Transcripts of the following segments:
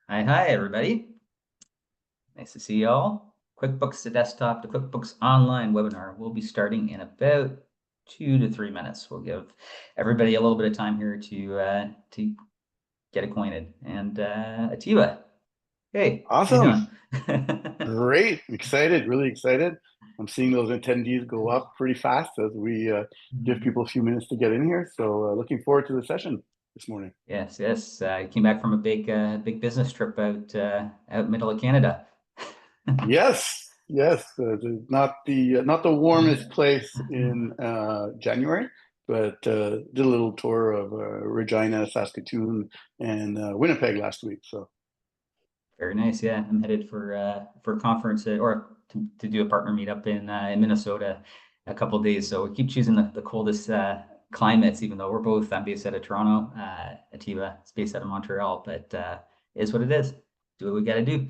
Hi, everybody. Nice to see you all. QuickBooks to Desktop, the QuickBooks Online webinar will be starting in about 2 to 3 minutes. We'll give everybody a little bit of time here to get acquainted. And Atiba, hey, how you Awesome. doing? Great. Excited. Really excited. I'm seeing those attendees go up pretty fast as we give people a few minutes to get in here. So looking forward to the session this morning. Yes, yes. I came back from a big business trip out middle of Canada. Yes. Yes. Not the warmest place in January, but did a little tour of Regina, Saskatoon, and Winnipeg last week. So Very nice. Yeah, I'm headed for a conference or to do a partner meetup in Minnesota a couple of days. So we keep choosing the coldest climates, even though I'm based out of Toronto. Atiba is based out of Montreal, but it is what it is. Do what we got to do.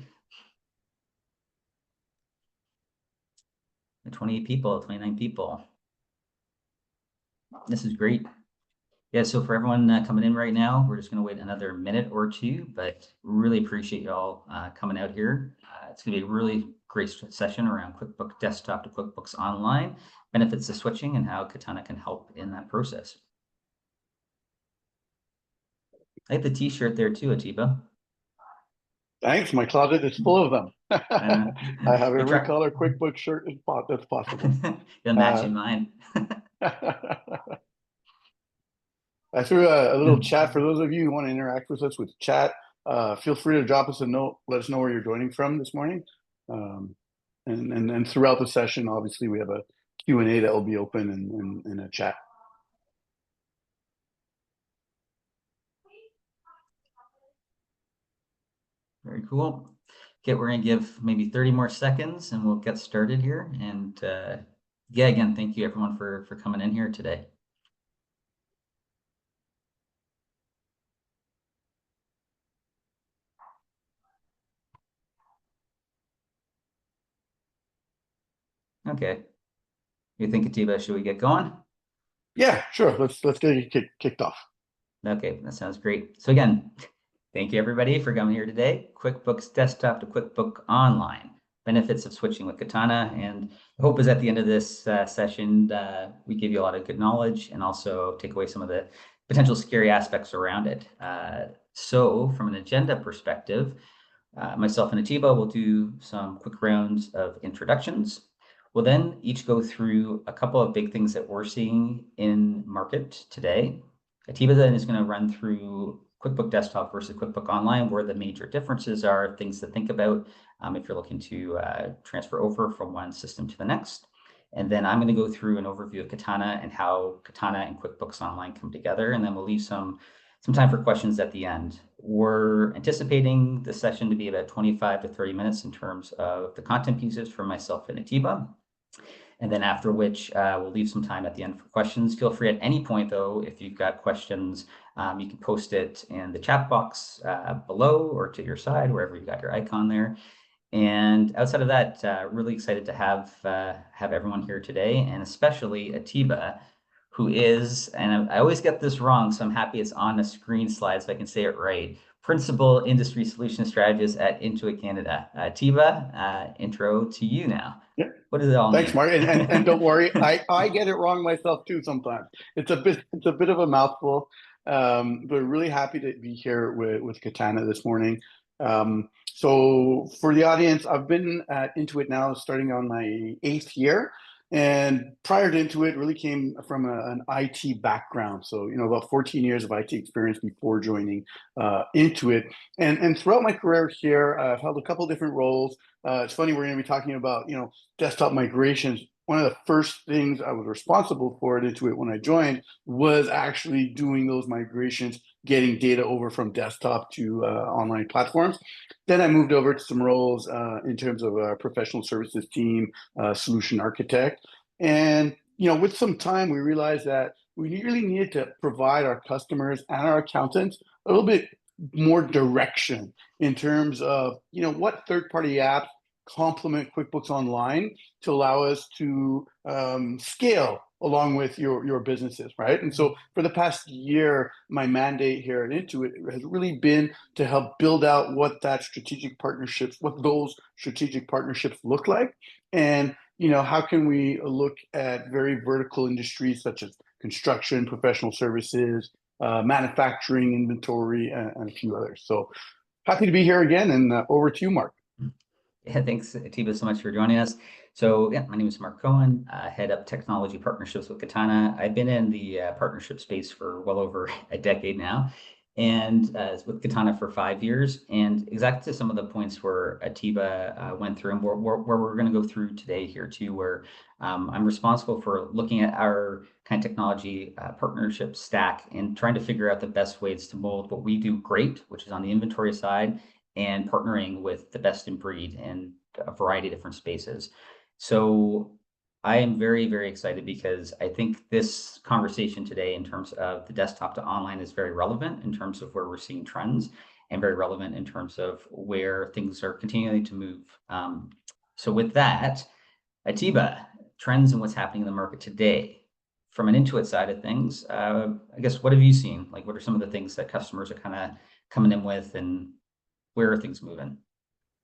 The 28 people, 29 people. This is great. Yeah, so for everyone coming in right now, we're just going to wait another minute or two, but really appreciate you all coming out here. It's going to be a really great session around QuickBooks Desktop to QuickBooks Online, benefits of switching, and how Katana can help in that process. I like the t-shirt there too, Atiba. thanks. My closet is full of them. Uh, I have you'll every try. color QuickBooks shirt that's possible. You'll match Uh, in mine. I threw a little chat for those of you who want to interact with us with chat. Feel free to drop us a note. Let us know where you're joining from this morning. Um, and throughout the session, obviously, we have a Q&A that will be open and a chat. Very cool. Okay, we're going to give maybe 30 more seconds and we'll get started here. And yeah, again, thank you everyone for coming in here today. Okay. You think, Atiba, should we get going? Yeah, sure. Let's get it kicked off. Okay, that sounds great. So again, thank you everybody for coming here today. QuickBooks Desktop to QuickBook Online. Benefits of switching with Katana. And the hope is at the end of this session, we give you a lot of good knowledge and also take away some of the potential scary aspects around it. So from an agenda perspective, myself and Atiba will do some quick rounds of introductions. We'll then each go through a couple of big things that we're seeing in market today. Atiba then is going to run through QuickBook Desktop versus QuickBook Online, where the major differences are, things to think about if you're looking to transfer over from one system to the next. And then I'm going to go through an overview of Katana and how Katana and QuickBooks Online come together. And then we'll leave some time for questions at the end. We're anticipating the session to be about 25 to 30 minutes in terms of the content pieces for myself and Atiba. And then after which we'll leave some time at the end for questions. Feel free at any point, though, if you've got questions, you can post it in the chat box below or to your side, wherever you got your icon there. And outside of that, really excited to have everyone here today, and especially Atiba, who is, and I always get this wrong, so I'm happy it's on the screen slide so I can say it right, Principal Industry Solution Strategist at Intuit Canada. Atiba, intro to you now. Yeah. What does it all Thanks, mean? Mark. And don't worry, I get it wrong myself too sometimes. It's a bit of a mouthful. But really happy to be here with Katana this morning. So for the audience, I've been at Intuit now starting on my 8th year. And prior to Intuit, really came from an IT background. So, about 14 years of IT experience before joining Intuit. And throughout my career here, I've held a couple different roles. It's funny, we're going to be talking about, desktop migrations. One of the first things I was responsible for at Intuit when I joined was actually doing those migrations, getting data over from desktop to online platforms. Then I moved over to some roles in terms of a professional services team, solution architect. And, with some time, we realized that we really needed to provide our customers and our accountants a little bit more direction in terms of, what third-party apps complement QuickBooks Online to allow us to scale along with your businesses, right? And so for the past year, my mandate here at Intuit has really been to help build out what those strategic partnerships look like. And, how can we look at very vertical industries such as construction, professional services, manufacturing, inventory, and a few others. So happy to be here again, and over to you, Mark. Yeah, thanks, Atiba, so much for joining us. So yeah, my name is Mark Cohen, head up technology partnerships with Katana. I've been in the partnership space for well over a decade now, and with Katana for 5 years. And exactly to some of the points where Atiba went through, and where we're going to go through today here too, where I'm responsible for looking at our kind of technology partnership stack and trying to figure out the best ways to mold what we do great, which is on the inventory side, and partnering with the best in breed in a variety of different spaces. So I am very, very excited because I think this conversation today in terms of the desktop to online is very relevant in terms of where we're seeing trends, and very relevant in terms of where things are continuing to move. So with that, Atiba, trends and what's happening in the market today. From an Intuit side of things, I guess, what have you seen? Like, what are some of the things that customers are kind of coming in with, and where are things moving?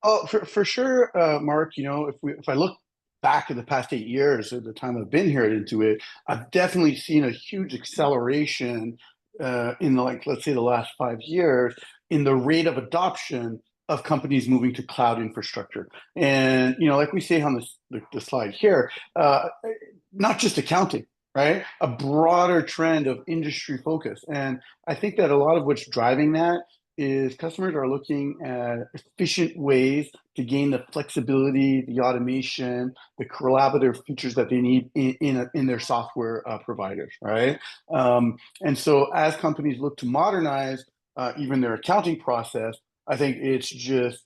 Oh, for sure, Mark. If I look back at the past 8 years, at the time I've been here at Intuit, I've definitely seen a huge acceleration in let's say the last 5 years in the rate of adoption of companies moving to cloud infrastructure. And like we say on the slide here, not just accounting, right? A broader trend of industry focus. And I think that a lot of what's driving that is customers are looking at efficient ways to gain the flexibility, the automation, the collaborative features that they need in their software providers, right? And so as companies look to modernize even their accounting process, I think it's just,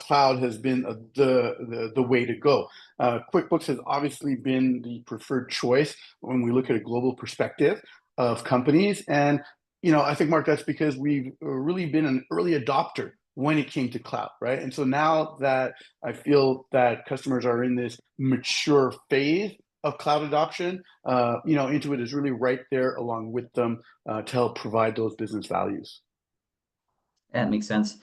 cloud has been the way to go. QuickBooks has obviously been the preferred choice when we look at a global perspective of companies. And I think, Mark, that's because we've really been an early adopter when it came to cloud, right? And so now that I feel that customers are in this mature phase of cloud adoption, Intuit is really right there along with them to help provide those business values. That makes sense.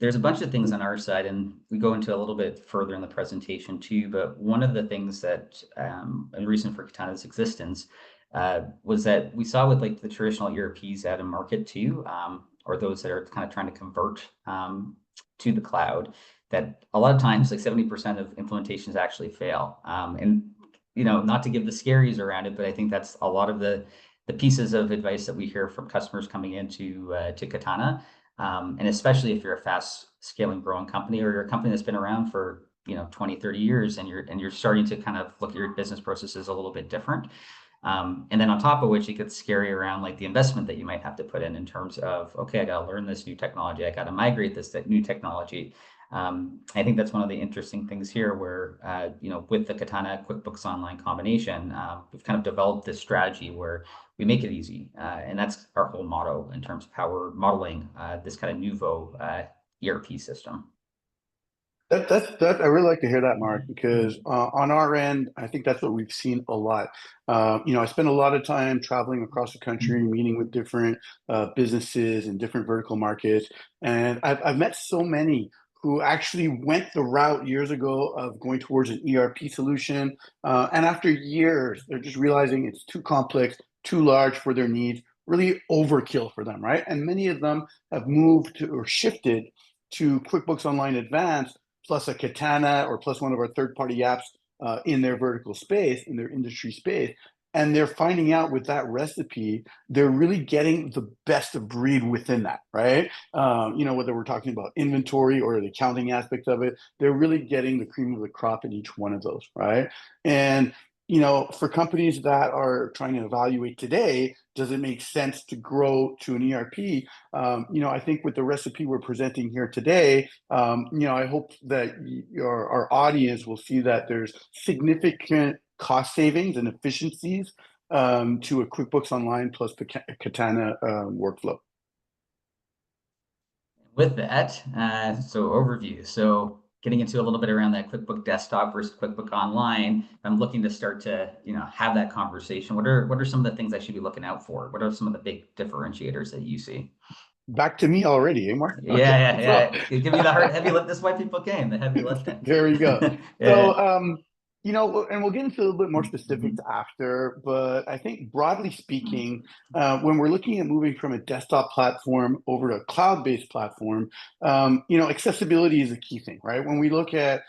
There's a bunch of things on our side, and we go into a little bit further in the presentation too, but one of the things that, a reason for Katana's existence, was that we saw with like the traditional ERPs out in market too, or those that are kind of trying to convert to the cloud, that a lot of times like 70% of implementations actually fail. And not to give the scaries around it, but I think that's a lot of the pieces of advice that we hear from customers coming into to Katana. And especially if you're a fast scaling growing company, or you're a company that's been around for 20, 30 years, and you're starting to kind of look at your business processes a little bit different. And then on top of which, it gets scary around like the investment that you might have to put in terms of, okay, I got to learn this new technology. I got to migrate this new technology. I think that's one of the interesting things here where, with the Katana QuickBooks Online combination, we've kind of developed this strategy where we make it easy. And that's our whole motto in terms of how we're modeling this kind of nouveau ERP system. That I really like to hear that, Mark, because on our end, I think that's what we've seen a lot. I spend a lot of time traveling across the country, meeting with different businesses and different vertical markets, and I've met so many who actually went the route years ago of going towards an ERP solution, and after years, they're just realizing it's too complex, too large for their needs, really overkill for them, right? And many of them have moved to, or shifted to QuickBooks Online Advanced, plus a Katana, or plus one of our third-party apps in their vertical space, in their industry space. And they're finding out with that recipe, they're really getting the best of breed within that, right? Whether we're talking about inventory or the accounting aspect of it, they're really getting the cream of the crop in each one of those, right? And for companies that are trying to evaluate today, does it make sense to grow to an ERP? I think with the recipe we're presenting here today, I hope that our audience will see that there's significant cost savings and efficiencies to a QuickBooks Online plus Katana workflow. With that, so overview. So getting into a little bit around that QuickBook Desktop versus QuickBook Online, if I'm looking to start to, have that conversation, what are some of the things I should be looking out for? What are some of the big differentiators that you see? Back to me already, eh, Mark? Okay, Yeah. Give me the hard heavy lift. This is why people came, the heavy lifting. there we go. Yeah. So, and we'll get into a little bit more specifics after, but I think broadly speaking, when we're looking at moving from a desktop platform over to a cloud-based platform, accessibility is a key thing, right? When we look at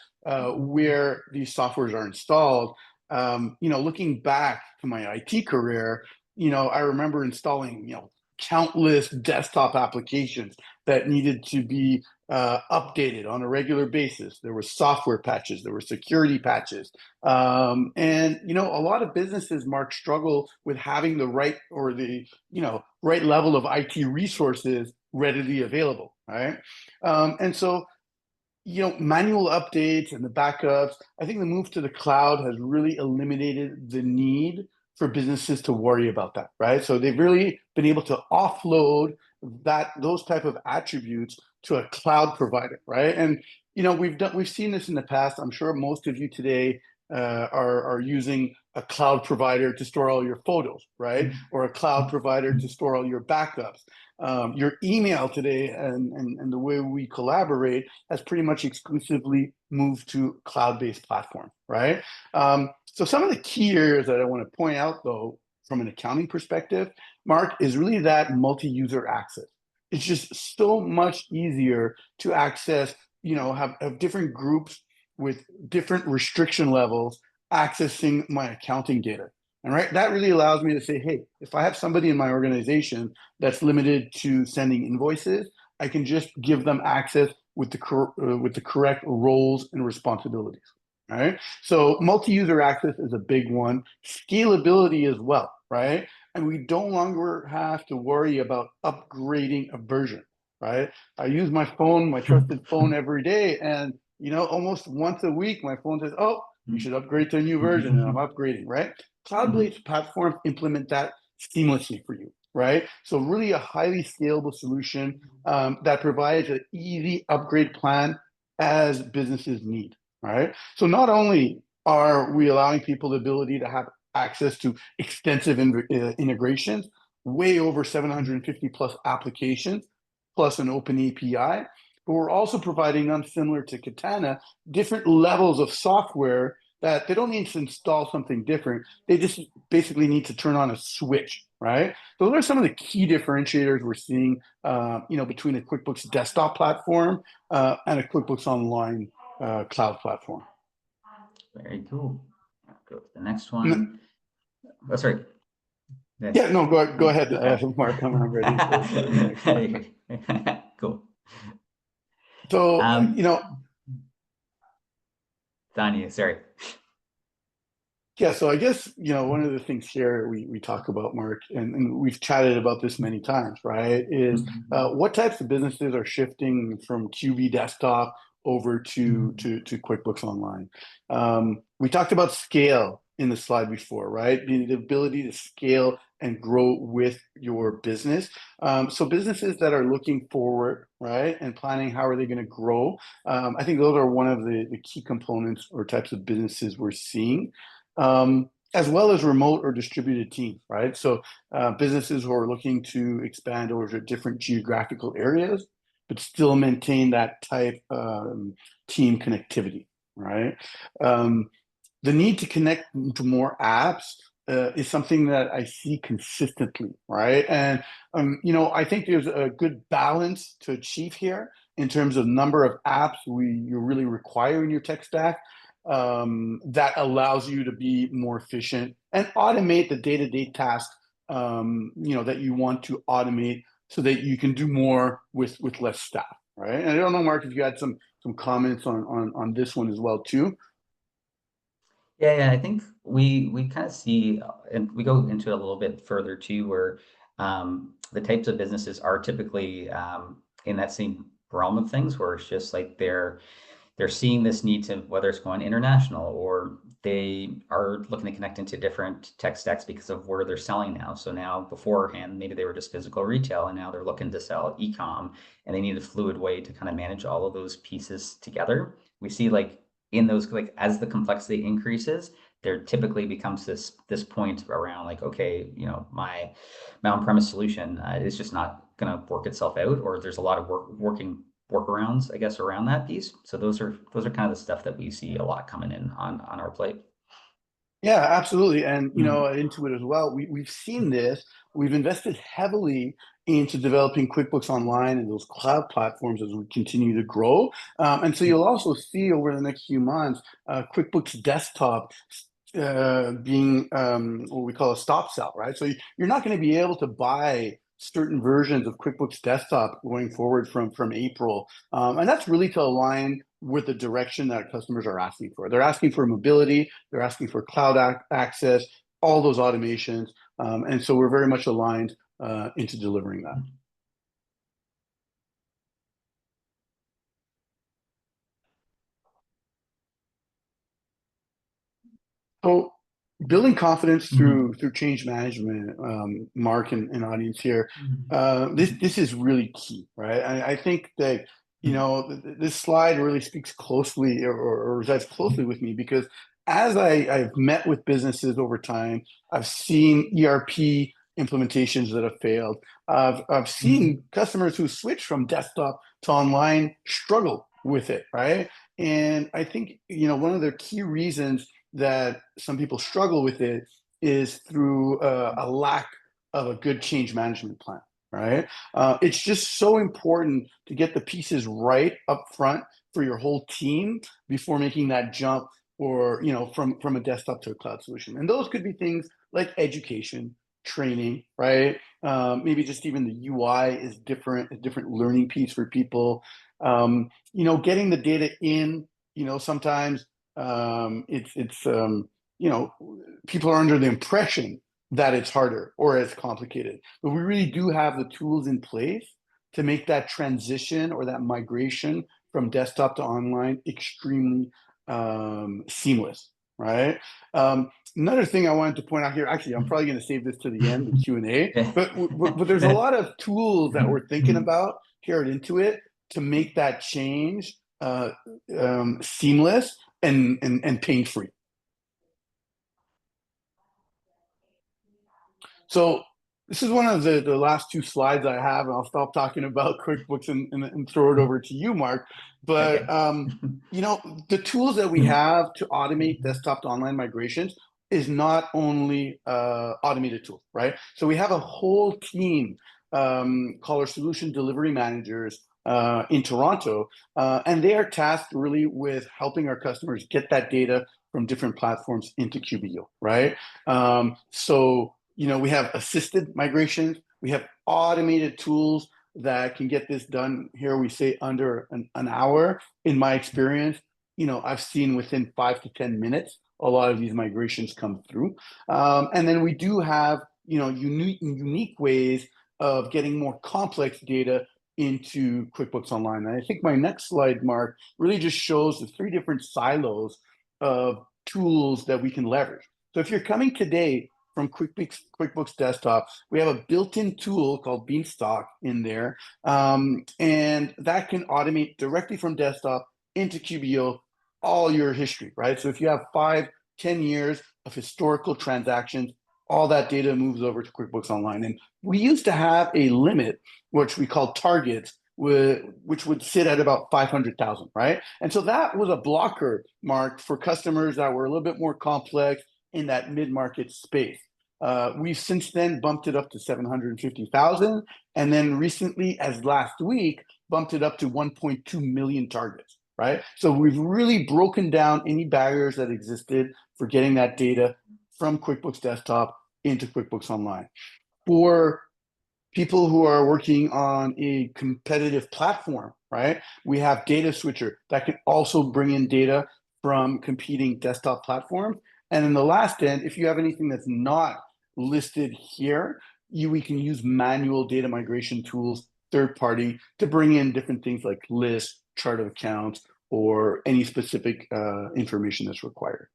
where these softwares are installed, looking back to my IT career, I remember installing, countless desktop applications that needed to be updated on a regular basis. There were software patches, there were security patches, and a lot of businesses, Mark, struggle with having the right or the right level of IT resources readily available, right? And so manual updates and the backups, I think the move to the cloud has really eliminated the need for businesses to worry about that, right? So they've really been able to offload those type of attributes to a cloud provider, right? And we've seen this in the past. I'm sure most of you today are using a cloud provider to store all your photos, right? Or a cloud provider to store all your backups. Your email today and the way we collaborate has pretty much exclusively moved to cloud-based platform, right? So some of the key areas that I want to point out, though, from an accounting perspective, Mark, is really that multi-user access. It's just so much easier to access, have different groups with different restriction levels accessing my accounting data. And right, that really allows me to say, hey, if I have somebody in my organization that's limited to sending invoices, I can just give them access with the correct roles and responsibilities. Right. So multi-user access is a big one. Scalability as well, right? And we no longer have to worry about upgrading a version, right? I use my phone, my trusted phone every day, and almost once a week, my phone says, "Oh, you should upgrade to a new version," and I'm upgrading, right? Cloud-based platforms implement that seamlessly for you, right? So really a highly scalable solution that provides an easy upgrade plan as businesses need, right? So not only are we allowing people the ability to have access to extensive integrations, way over 750 plus applications, plus an open API, but we're also providing them, similar to Katana, different levels of software that they don't need to install something different. They just basically need to turn on a switch, right? So those are some of the key differentiators we're seeing, between a QuickBooks Desktop platform and a QuickBooks Online cloud platform. Very cool. I'll go to the next one. Oh, sorry. Yeah, no, go ahead, Mark. I'm ready for the next one. Cool. So, Tanya, sorry. Yeah, so I guess, one of the things here we talk about, Mark, and we've chatted about this many times, right, is what types of businesses are shifting from QB Desktop over to QuickBooks Online. We talked about scale in the slide before, right? The ability to scale and grow with your business. So businesses that are looking forward, right, and planning how are they going to grow, I think those are one of the key components or types of businesses we're seeing. As well as remote or distributed teams, right? So businesses who are looking to expand over to different geographical areas, but still maintain that type team connectivity, right? The need to connect to more apps is something that I see consistently, right? And I think there's a good balance to achieve here in terms of number of apps you really require in your tech stack. That allows you to be more efficient and automate the day-to-day tasks, that you want to automate so that you can do more with less staff, right? And I don't know, Mark, if you had some comments on this one as well too. Yeah, I think we kind of see, and we go into it a little bit further too, where the types of businesses are typically in that same realm of things, where it's just like they're seeing this need to, whether it's going international or they are looking to connect into different tech stacks because of where they're selling now. So now beforehand, maybe they were just physical retail and now they're looking to sell e-com and they need a fluid way to kind of manage all of those pieces together. we see like in those, like as the complexity increases, there typically becomes this point around like, okay, you know, my on-premise solution is just not going to work itself out, or there's a lot of workarounds, I guess, around that piece. So those are kind of the stuff that we see a lot coming in on our plate. Yeah, absolutely. And you know, Mm. at Intuit as well, we've seen this. We've invested heavily into developing QuickBooks Online and those cloud platforms as we continue to grow. And so you'll also see over the next few months, QuickBooks Desktop being what we call a stop sell, right? So you're not going to be able to buy certain versions of QuickBooks Desktop going forward from April. And that's really to align with the direction that customers are asking for. They're asking for mobility, they're asking for cloud access, all those automations. And so we're very much aligned into delivering that. So building confidence Mhm. through change management, Mark and audience here, Mhm. this is really key, right? I think that you know this slide really speaks closely or resides closely with me because as I've met with businesses over time, I've seen ERP implementations that have failed. I've Mhm. seen customers who switch from desktop to online struggle with it, right? And I think you know one of the key reasons that some people struggle with it is through a lack of a good change management plan, right? It's just so important to get the pieces right up front for your whole team before making that jump or you know from a desktop to a cloud solution. And those could be things like education, training, right? Maybe just even the UI is different, a different learning piece for people. You know, getting the data in, you know, sometimes it's you know, people are under the impression that it's harder or it's complicated, but we really do have the tools in place to make that transition or that migration from desktop to online extremely seamless, right? Another thing I wanted to point out here, actually, I'm probably going to save this to the end, the Q&A, but there's a lot of tools that we're thinking about here at Intuit to make that change seamless and pain free. So this is one of the last two slides I have, and I'll stop talking about QuickBooks and throw it over to you, Mark. But Okay. you know, the tools that we have to automate desktop to online migrations is not only automated tools, right? So we have a whole team called our solution delivery managers in Toronto, and they are tasked really with helping our customers get that data from different platforms into QBO, right? So you know, we have assisted migrations, we have automated tools that can get this done. Here we say under an hour. In my experience, you know, I've seen within 5 to 10 minutes a lot of these migrations come through. And then we do have, you know, unique ways of getting more complex data into QuickBooks Online. And I think my next slide, Mark, really just shows the three different silos of tools that we can leverage. So if you're coming today from QuickBooks Desktop, we have a built-in tool called Beanstalk in there, and that can automate directly from desktop into QBO all your history, right? So if you have 5, 10 years of historical transactions, all that data moves over to QuickBooks Online. And we used to have a limit, which we call targets, which would sit at about 500,000, right? And so that was a blocker, Mark, for customers that were a little bit more complex in that mid-market space. We've since then bumped it up to 750,000, and then recently, as last week, bumped it up to 1.2 million targets, right? So we've really broken down any barriers that existed for getting that data from QuickBooks Desktop into QuickBooks Online. For people who are working on a competitive platform, right? We have Data Switcher that can also bring in data from competing desktop platforms. And in the last end, if you have anything that's not listed here, we can use manual data migration tools, third party, to bring in different things like lists, chart of accounts, or any specific information that's required.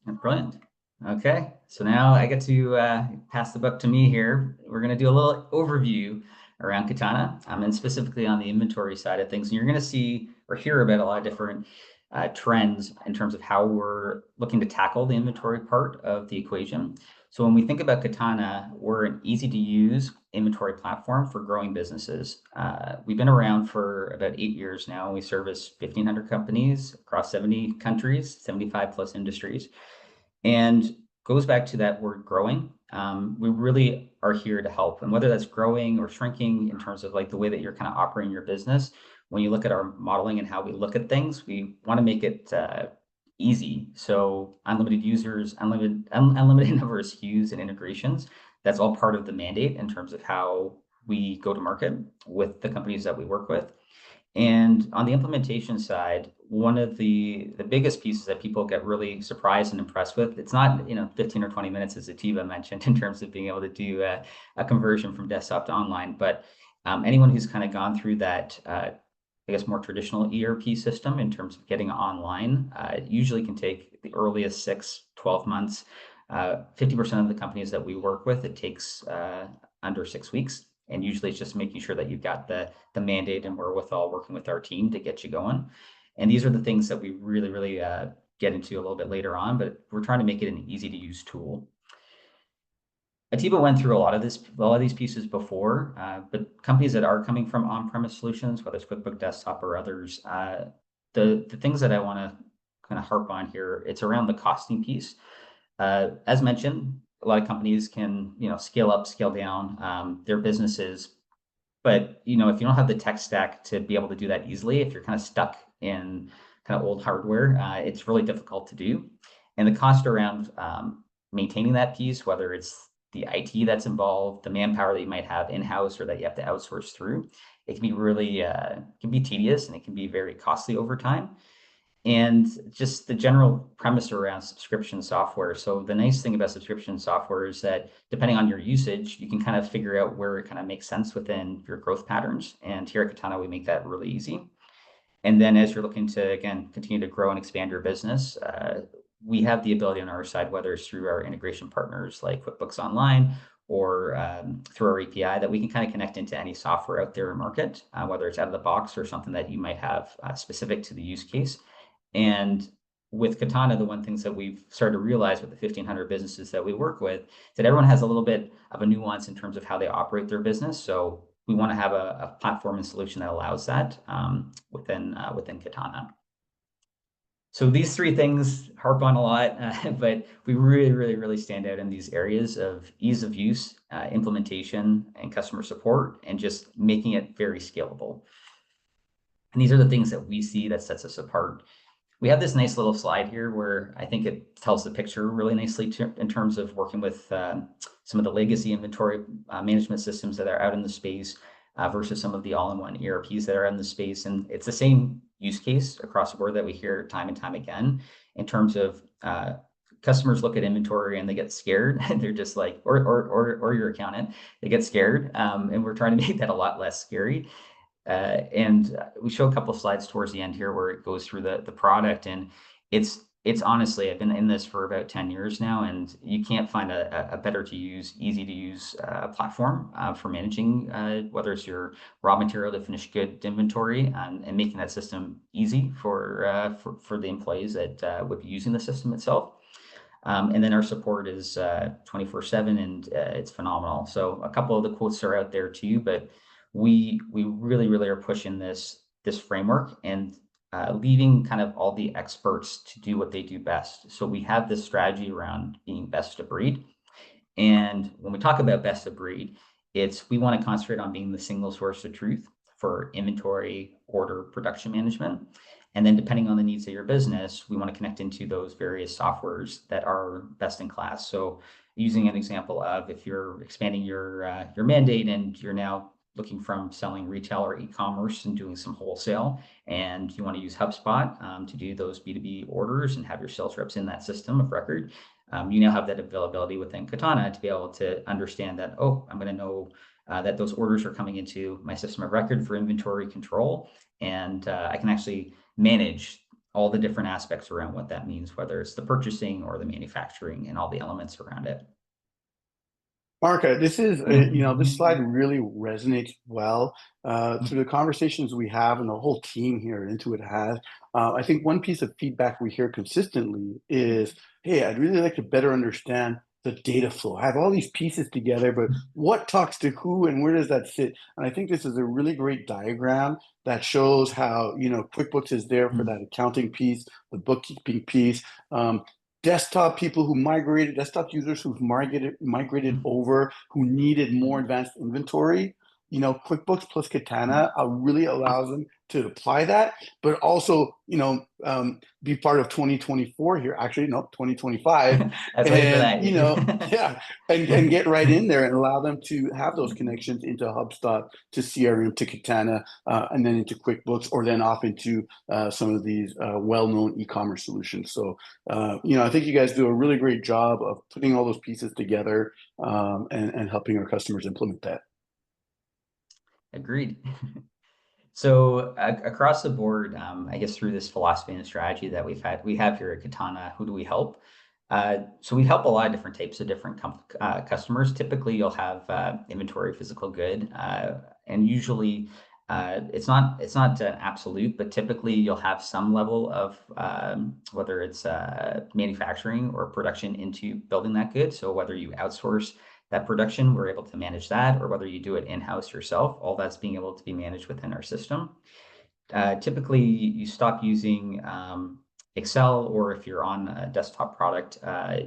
Brilliant. Okay, so now I get to pass the book to me here. We're going to do a little overview around Katana, and specifically on the inventory side of things. And you're going to see, or hear about a lot of different trends in terms of how we're looking to tackle the inventory part of the equation. So when we think about Katana, we're an easy to use inventory platform for growing businesses. We've been around for about 8 years now. We service 1,500 companies across 70 countries, 75 plus industries. And goes back to that word growing. We really are here to help. And whether that's growing or shrinking in terms of like the way that you're kind of operating your business, when you look at our modeling and how we look at things, we want to make it easy. So unlimited users, unlimited number of SKUs and integrations. That's all part of the mandate in terms of how we go to market with the companies that we work with. And on the implementation side, one of the biggest pieces that people get really surprised and impressed with, it's not 15 or 20 minutes as Atiba mentioned in terms of being able to do a conversion from desktop to online, but anyone who's kind of gone through that I guess more traditional ERP system in terms of getting online usually can take the earliest 6-12 months. 50% of the companies that we work with, it takes under 6 weeks. And usually it's just making sure that you've got the mandate and wherewithal working with our team to get you going. And these are the things that we really get into a little bit later on, but we're trying to make it an easy to use tool. Atiba went through a lot of these pieces before, but companies that are coming from on-premise solutions, whether it's QuickBooks Desktop or others, the things that I want to kind of harp on here, it's around the costing piece. As mentioned, a lot of companies can scale up, scale down their businesses, but if you don't have the tech stack to be able to do that easily, if you're kind of stuck in kind of old hardware, it's really difficult to do. And the cost around maintaining that piece, whether it's the IT that's involved, the manpower that you might have in-house or that you have to outsource through, it can be really can be tedious and it can be very costly over time. And just the general premise around subscription software. So the nice thing about subscription software is that depending on your usage, you can kind of figure out where it kind of makes sense within your growth patterns. And here at Katana, we make that really easy. And then as you're looking to, again, continue to grow and expand your business, we have the ability on our side, whether it's through our integration partners like QuickBooks Online or through our API, that we can kind of connect into any software out there in market, whether it's out of the box or something that you might have specific to the use case. And with Katana, the one things that we've started to realize with the 1,500 businesses that we work with, that everyone has a little bit of a nuance in terms of how they operate their business. So we want to have a platform and solution that allows that within Katana. So these three things harp on a lot, but we really stand out in these areas of ease of use, implementation, and customer support, and just making it very scalable. And these are the things that we see that sets us apart. We have this nice little slide here where I think it tells the picture really nicely in terms of working with some of the legacy inventory management systems that are out in the space versus some of the all-in-one ERPs that are in the space. And it's the same use case across the board that we hear time and time again in terms of customers look at inventory and they get scared. They're just like, or your accountant, they get scared. And we're trying to make that a lot less scary. And we show a couple of slides towards the end here where it goes through the product, and it's honestly, I've been in this for about 10 years now, and you can't find a better to use, easy to use platform for managing whether it's your raw material to finished good inventory, and making that system easy for the employees that would be using the system itself. And then our support is 24/7, and it's phenomenal. So a couple of the quotes are out there too, but we really are pushing this framework and leaving kind of all the experts to do what they do best. So we have this strategy around being best of breed. And when we talk about best of breed, we want to concentrate on being the single source of truth for inventory, order, production management. And then depending on the needs of your business, we want to connect into those various softwares that are best in class. So using an example of if you're expanding your mandate and you're now looking from selling retail or e-commerce and doing some wholesale, and you want to use HubSpot to do those B2B orders and have your sales reps in that system of record, you now have that availability within Katana to be able to understand that, oh, I'm going to know that those orders are coming into my system of record for inventory control, and I can actually manage all the different aspects around what that means, whether it's the purchasing or the manufacturing and all the elements around it. Marka, this is, this slide really resonates well through the conversations we have and the whole team here at Intuit has. I think one piece of feedback we hear consistently is, hey, I'd really like to better understand the data flow. I have all these pieces together, but what talks to who and where does that sit? And I think this is a really great diagram that shows how, QuickBooks is there for that accounting piece, the bookkeeping piece. Desktop people who migrated, desktop users who've migrated over, who needed more advanced inventory. QuickBooks plus Katana really allows them to apply that, but also, be part of 2024 here. Actually, no, 2025, That's waiting for and that. yeah, and get right in there and allow them to have those connections into HubSpot, to CRM, to Katana, and then into QuickBooks, or then off into some of these well-known e-commerce solutions. So, I think you guys do a really great job of putting all those pieces together and helping our customers implement that. Agreed. So across the board, I guess through this philosophy and strategy that we have here at Katana, who do we help? So we help a lot of different types of different customers. Typically, you'll have inventory, physical good, and usually it's not an absolute, but typically you'll have some level of whether it's manufacturing or production into building that good. So whether you outsource that production, we're able to manage that, or whether you do it in-house yourself, all that's being able to be managed within our system. Typically, you stop using Excel, or if you're on a desktop product,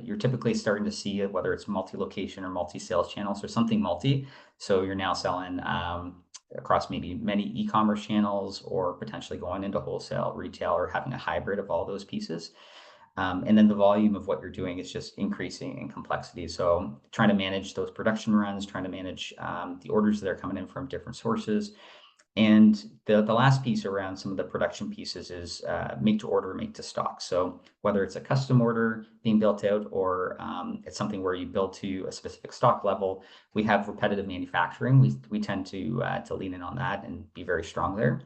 you're typically starting to see it, whether it's multi-location or multi-sales channels or something multi. So you're now selling across maybe many e-commerce channels, or potentially going into wholesale, retail, or having a hybrid of all those pieces. And then the volume of what you're doing is just increasing in complexity. So trying to manage those production runs, trying to manage the orders that are coming in from different sources. And the last piece around some of the production pieces is make to order, make to stock. So whether it's a custom order being built out, or it's something where you build to a specific stock level, we have repetitive manufacturing. We tend to lean in on that and be very strong there.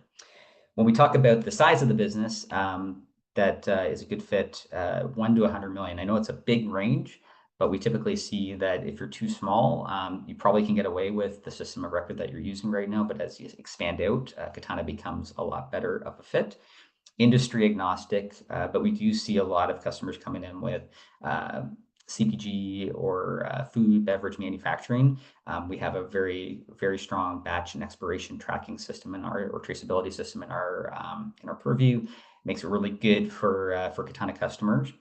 When we talk about the size of the business, that is a good fit, 1 to 100 million. I know it's a big range, but we typically see that if you're too small, you probably can get away with the system of record that you're using right now. But as you expand out, Katana becomes a lot better of a fit. Industry agnostic, but we do see a lot of customers coming in with CPG or food, beverage manufacturing. We have a very, very strong batch and expiration tracking system or traceability system in our purview. Makes it really good for Katana customers.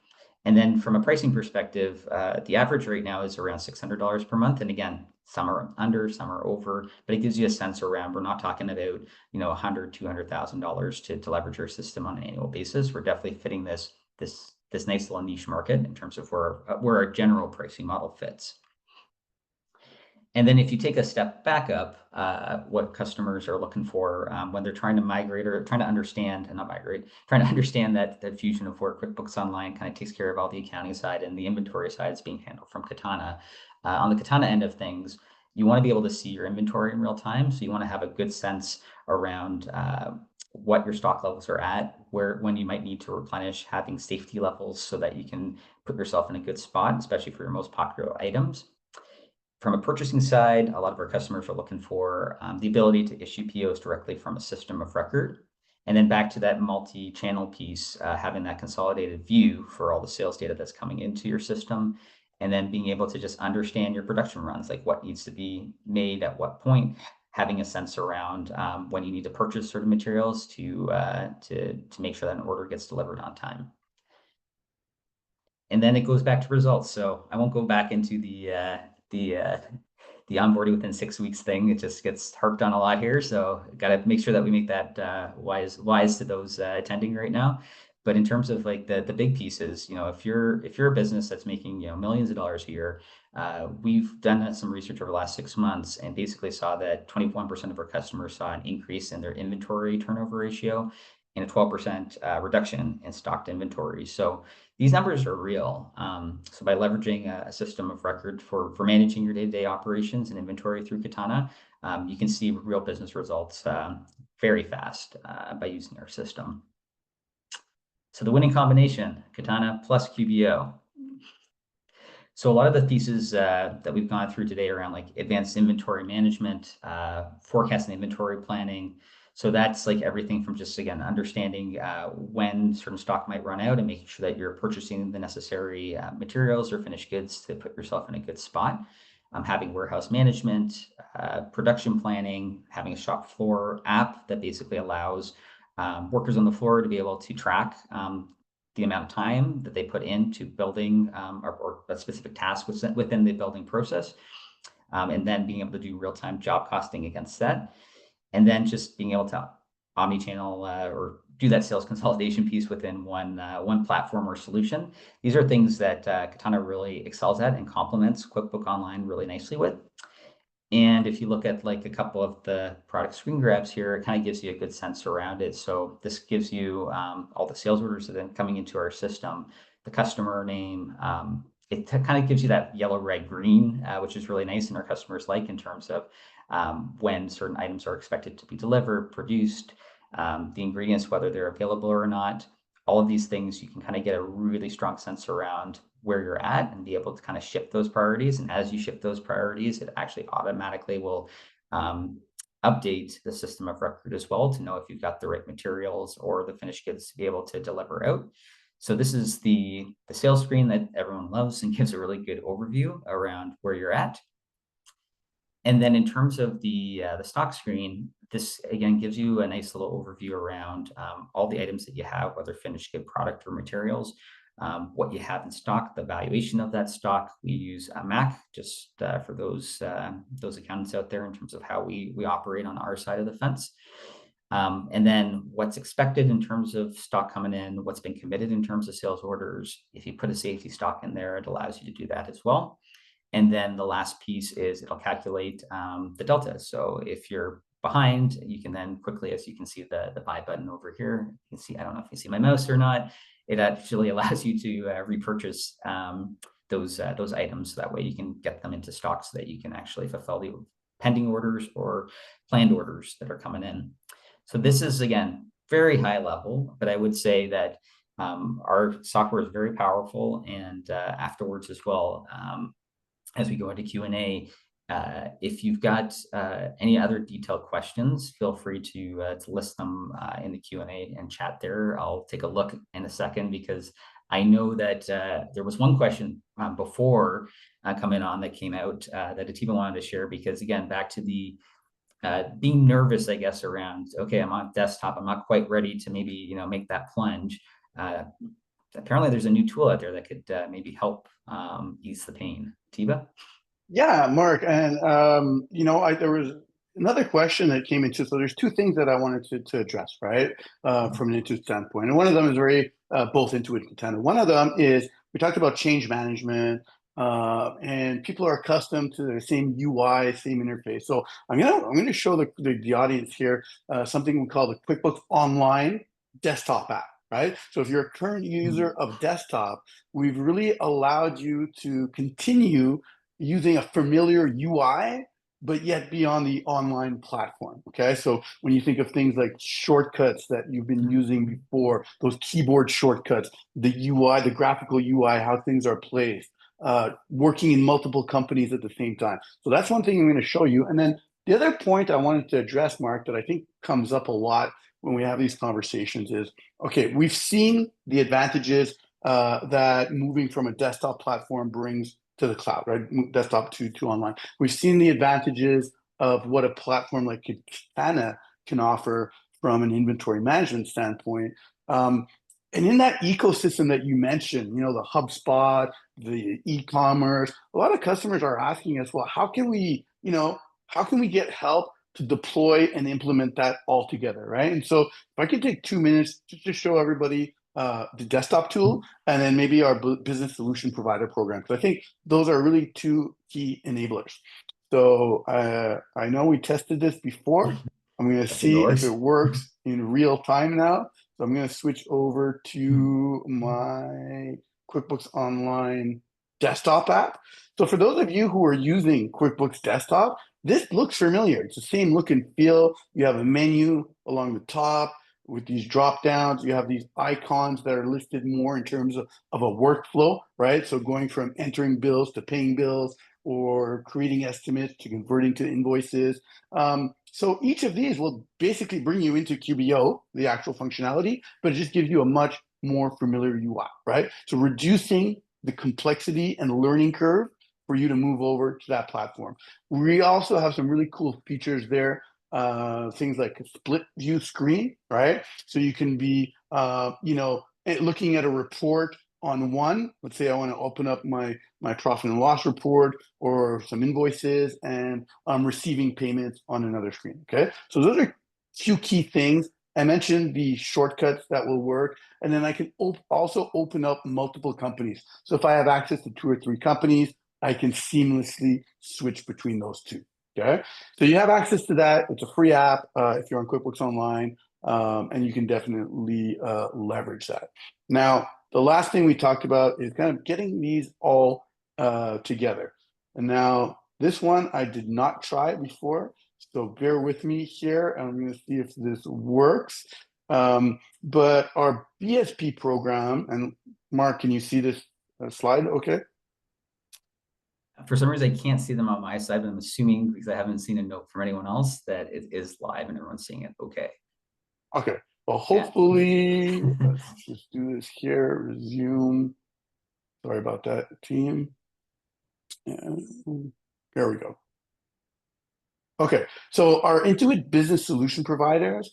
And then from a pricing perspective, the average right now is around $600 per month. And again, some are under, some are over, but it gives you a sense around, we're not talking about, $100,000, $200,000 to leverage our system on an annual basis. We're definitely fitting this nice little niche market in terms of where our general pricing model fits. And then if you take a step back up, what customers are looking for when they're trying to migrate, or trying to understand, and not migrate, trying to understand that fusion of where QuickBooks Online kind of takes care of all the accounting side, and the inventory side is being handled from Katana. On the Katana end of things, you want to be able to see your inventory in real time. So you want to have a good sense around what your stock levels are at, when you might need to replenish, having safety levels so that you can put yourself in a good spot, especially for your most popular items. From a purchasing side, a lot of our customers are looking for the ability to issue POs directly from a system of record. And then back to that multi-channel piece, having that consolidated view for all the sales data that's coming into your system, and then being able to just understand your production runs, like what needs to be made at what point, having a sense around when you need to purchase certain materials to make sure that an order gets delivered on time. And then it goes back to results. So I won't go back into the onboarding within 6 weeks thing. It just gets harped on a lot here. So got to make sure that we make that wise to those attending right now. But in terms of like the big pieces, if you're a business that's making millions of dollars a year, we've done some research over the last 6 months and basically saw that 21% of our customers saw an increase in their inventory turnover ratio and a 12% reduction in stocked inventory. So these numbers are real. So by leveraging a system of record for managing your day-to-day operations and inventory through Katana, you can see real business results very fast by using our system. So the winning combination, Katana plus QBO. So a lot of the theses that we've gone through today around like advanced inventory management, forecasting inventory planning. So that's like everything from just, again, understanding when certain stock might run out and making sure that you're purchasing the necessary materials or finished goods to put yourself in a good spot. Having warehouse management, production planning, having a shop floor app that basically allows workers on the floor to be able to track the amount of time that they put into building or a specific task within the building process, and then being able to do real-time job costing against that. And then just being able to omni-channel or do that sales consolidation piece within one platform or solution. These are things that Katana really excels at and complements QuickBook Online really nicely with. And if you look at like a couple of the product screen grabs here, it kind of gives you a good sense around it. So this gives you all the sales orders that are coming into our system, the customer name. It kind of gives you that yellow, red, green, which is really nice and our customers like in terms of when certain items are expected to be delivered, produced, the ingredients, whether they're available or not. All of these things, you can kind of get a really strong sense around where you're at and be able to kind of shift those priorities. And as you shift those priorities, it actually automatically will update the system of record as well to know if you've got the right materials or the finished goods to be able to deliver out. So this is the sales screen that everyone loves and gives a really good overview around where you're at. And then in terms of the stock screen, this again gives you a nice little overview around all the items that you have, whether finished good product or materials, what you have in stock, the valuation of that stock. We use a Mac just for those accountants out there in terms of how we operate on our side of the fence. And then what's expected in terms of stock coming in, what's been committed in terms of sales orders. If you put a safety stock in there, it allows you to do that as well. And then the last piece is it'll calculate the delta. So if you're behind, you can then quickly, as you can see the buy button over here, you can see, I don't know if you see my mouse or not, it actually allows you to repurchase those items. So that way you can get them into stock so that you can actually fulfill the pending orders or planned orders that are coming in. So this is, again, very high level, but I would say that our software is very powerful. And afterwards as well, as we go into Q&A, if you've got any other detailed questions, feel free to list them in the Q&A and chat there. I'll take a look in a second because I know that there was one question before coming on that came out that Atiba wanted to share, because again, back to the being nervous, I guess, around, okay, I'm on desktop, I'm not quite ready to maybe, make that plunge. Apparently there's a new tool out there that could maybe help ease the pain. Atiba? Yeah, Mark, and there was another question that came into. So there's two things that I wanted to address, right, from an Intuit standpoint, and one of them is very both Intuit and Katana. One of them is we talked about change management, and people are accustomed to the same UI, same interface. So I'm gonna show the audience here something we call the QuickBooks Online desktop app. Right. So if you're a current user of desktop, we've really allowed you to continue using a familiar UI, but yet be on the online platform. Okay. So when you think of things like shortcuts that you've been using before, those keyboard shortcuts, the UI, the graphical UI, how things are placed, working in multiple companies at the same time. So that's one thing I'm going to show you. And then the other point I wanted to address, Mark, that I think comes up a lot when we have these conversations is, okay, we've seen the advantages that moving from a desktop platform brings to the cloud, right? Desktop to online. We've seen the advantages of what a platform like Katana can offer from an inventory management standpoint. And in that ecosystem that you mentioned, the HubSpot, the e-commerce, a lot of customers are asking us, well, how can we get help to deploy and implement that all together, right? And so if I could take 2 minutes just to show everybody the desktop tool and then maybe our business solution provider program, because I think those are really two key enablers. So I know we tested this before. I'm going to see if it works in real time now. So I'm going to switch over to my QuickBooks Online desktop app. So for those of you who are using QuickBooks Desktop, this looks familiar. It's the same look and feel. You have a menu along the top. with these drop downs. You have these icons that are listed more in terms of a workflow, right? So going from entering bills to paying bills, or creating estimates to converting to invoices. So each of these will basically bring you into QBO, the actual functionality, but it just gives you a much more familiar UI, right? So reducing the complexity and learning curve for you to move over to that platform. We also have some really cool features there, things like a split view screen, right? So you can be, looking at a report on one. Let's say I want to open up my profit and loss report or some invoices, and I'm receiving payments on another screen. Okay, so those are few key things. I mentioned the shortcuts that will work, and then I can also open up multiple companies. So if I have access to 2 or 3 companies, I can seamlessly switch between those two. Okay, so you have access to that. It's a free app if you're on QuickBooks Online, and you can definitely leverage that. Now, the last thing we talked about is kind of getting these all together. And now this one I did not try before, so bear with me here. I'm going to see if this works. But our BSP program, and Mark, can you see this slide? Okay. For some reason, I can't see them on my side, but I'm assuming, because I haven't seen a note from anyone else, that it is live and everyone's seeing it okay. Okay. Well, hopefully, let's just do this here. Resume. Sorry about that, team. And there we go. Okay, so our Intuit business solution providers,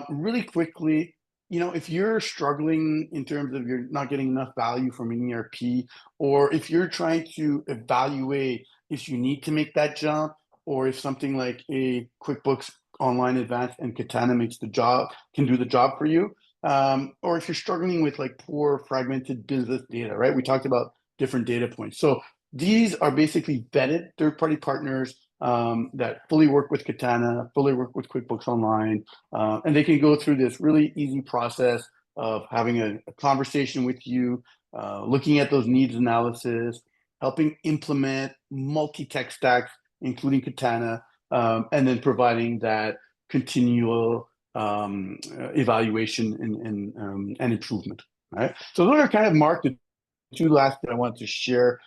really quickly, if you're struggling in terms of you're not getting enough value from an ERP, or if you're trying to evaluate if you need to make that jump, or if something like a QuickBooks Online Advanced and Katana can do the job for you, or if you're struggling with like poor fragmented business data, right? We talked about different data points. So these are basically vetted third-party partners that fully work with Katana, fully work with QuickBooks Online, and they can go through this really easy process of having a conversation with you, looking at those needs analysis, helping implement multi-tech stacks, including Katana, and then providing that continual evaluation and improvement. Right. So those are kind of marked the 2 last that I wanted to share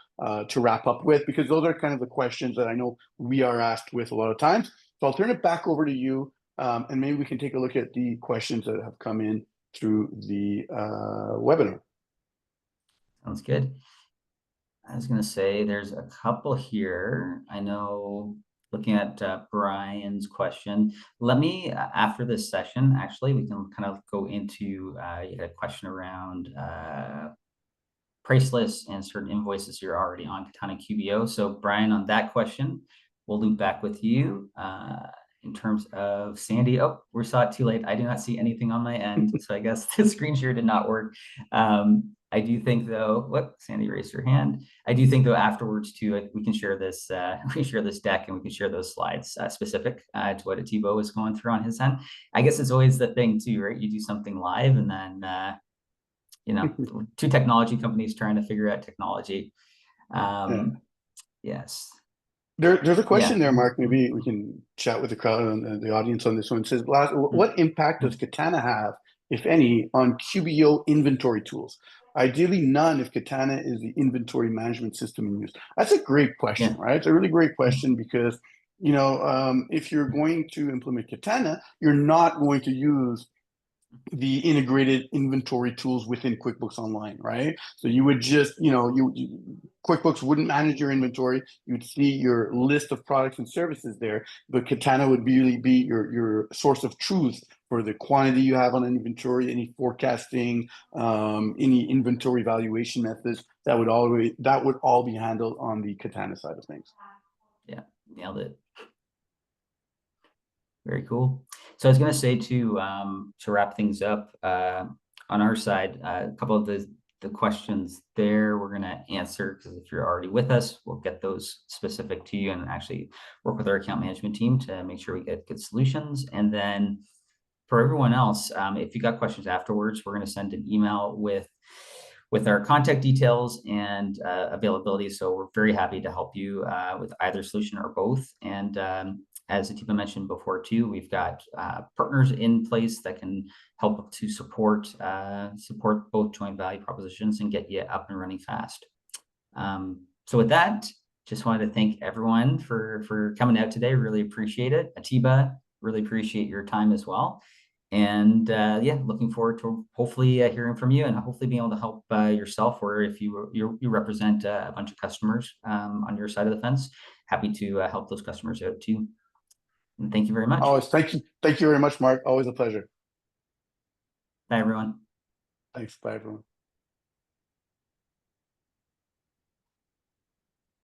to wrap up with, because those are kind of the questions that I know we are asked with a lot of times. So I'll turn it back over to you, and maybe we can take a look at the questions that have come in through the webinar. Sounds good. I was going to say there's a couple here. I know, looking at Brian's question, let me, after this session, actually, we can kind of go into a question around price lists and certain invoices you're already on Katana QBO. So Brian, on that question, we'll loop back with you. In terms of Sandy, oh, we saw it too late. I do not see anything on my end, so I guess the screen share did not work. I do think though, what, Sandy raised her hand. I do think though afterwards too, we can share this, we share this deck and we can share those slides specific to what Atiba was going through on his end. I guess it's always the thing too, right? You do something live and then, 2 technology companies trying to figure out technology. Yes. There's a question there, Mark. Maybe we can chat with the crowd and the audience on this one. It says, what impact does Katana have, if any, on QBO inventory tools? Ideally, none if Katana is the inventory management system in use. That's a great question, right? It's a really great question because, if you're going to implement Katana, you're not going to use the integrated inventory tools within QuickBooks Online, right? So you would just, QuickBooks wouldn't manage your inventory. You'd see your list of products and services there, but Katana would really be your source of truth for the quantity you have on an inventory, any forecasting, any inventory valuation methods. That would all be handled on the Katana side of things. Yeah, nailed it. Very cool. So I was going to say to wrap things up on our side, a couple of the questions there we're going to answer, because if you're already with us, we'll get those specific to you and actually work with our account management team to make sure we get good solutions. And then for everyone else, if you got questions afterwards, we're going to send an email with our contact details and availability. So we're very happy to help you with either solution or both. And as Atiba mentioned before too, we've got partners in place that can help to support both joint value propositions and get you up and running fast. So with that, just wanted to thank everyone for coming out today. Really appreciate it. Atiba, really appreciate your time as well. And yeah, looking forward to hopefully hearing from you and hopefully being able to help yourself, or if you represent a bunch of customers on your side of the fence, happy to help those customers out too. And thank you very much. Always, thank you very much, Mark. Always a pleasure. Bye, everyone. Thanks. Bye, everyone.